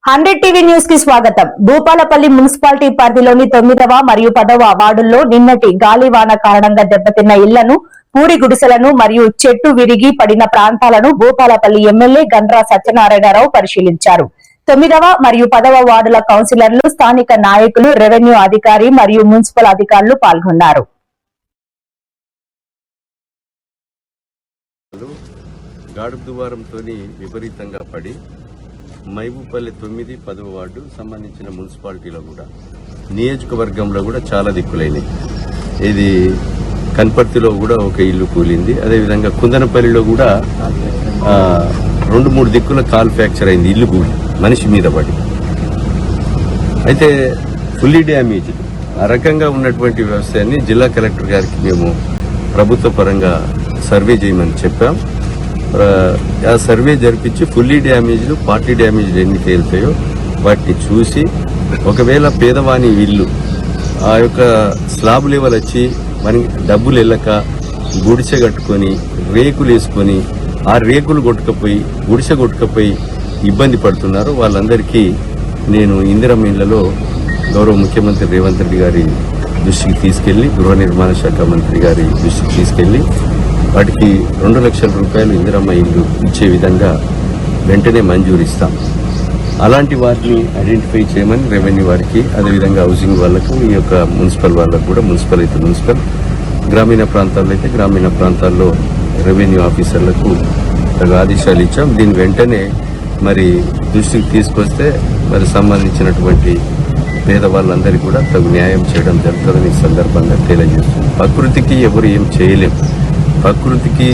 100 TV news కి స్వాగతం. Bhupalpally municipality పరిధిలోని 9వ మరియు 10వ వార్డుల్లో నిన్నటి గాలివాన కారణంగా దెబ్బతిన్న ఇళ్లను, పూరి గుడిసెలను మరియు చెట్టు విరిగి పడిన ప్రాంతాలను భూపాలపల్లి ఎమ్మెల్యే గండ్ర సత్యనారాయణరావు పరిశీలించారు. 9వ మరియు 10వ వార్డుల కౌన్సిలర్లు, స్థానిక నాయకులు, రెవెన్యూ అధికారి మరియు మున్సిపల్ అధికారులు పాల్గొన్నారు. గాడుపు దువారంతోని విపరీతంగా పడి మహబూబ్పల్లి 9, 10వ వార్డు సంబంధించిన మున్సిపాలిటీలో కూడా నియోజకవర్గంలో కూడా చాలా దిక్కులైనవి. ఇది కన్పర్తిలో కూడా ఒక ఇల్లు కూలింది. అదేవిధంగా కుందనపల్లిలో కూడా 2-3 దిక్కుల కాల్ ఫ్రాక్చర్ అయింది, ఇల్లు కూలి మనిషి మీద పడి. అయితే ఫుల్లీ డ్యామేజ్ ఆ రకంగా ఉన్నటువంటి వ్యవసాయాన్ని జిల్లా కలెక్టర్ గారికి మేము ప్రభుత్వ పరంగా సర్వే చేయమని చెప్పాం. ఆ సర్వే జరిపించి ఫుల్లీ డ్యామేజ్లు, పార్టీ డ్యామేజ్లు ఎన్ని తేలుతాయో వాటిని చూసి, ఒకవేళ పేదవాని ఇల్లు ఆ యొక్క స్లాబ్ లెవెల్ వచ్చి మనకి డబ్బులు వెళ్ళక గుడిసె కట్టుకొని రేకులు వేసుకొని ఆ రేకులు కొట్టుకపోయి గుడిసె కొట్టుకపోయి ఇబ్బంది పడుతున్నారు. వాళ్ళందరికీ నేను ఇందిరమ్మ ఇళ్లలో గౌరవ ముఖ్యమంత్రి రేవంత్ రెడ్డి గారి దృష్టికి తీసుకెళ్లి, గృహ నిర్మాణ శాఖ మంత్రి గారి దృష్టికి తీసుకెళ్లి వాటికి 2 లక్షల రూపాయలు ఇందిరమ్మ ఇల్లు ఇచ్చే విధంగా వెంటనే మంజూరు ఇస్తాం. అలాంటి వాటిని ఐడెంటిఫై చేయమని రెవెన్యూ వారికి, అదేవిధంగా హౌసింగ్ వాళ్లకు, ఈ యొక్క మున్సిపల్ వాళ్ళకు కూడా, మున్సిపల్ అయితే మున్సిపల్, గ్రామీణ ప్రాంతాల్లో అయితే గ్రామీణ ప్రాంతాల్లో రెవెన్యూ ఆఫీసర్లకు ఆదేశాలు ఇచ్చాం. దీని వెంటనే మరి దృష్టికి తీసుకొస్తే మరి సంబంధించినటువంటి పేదవాళ్ళందరికీ కూడా తగు న్యాయం చేయడం జరుగుతుందని ఈ సందర్భంగా తెలియజేస్తుంది. ప్రకృతికి ఎవరు ఏం చేయలేం. ప్రకృతికి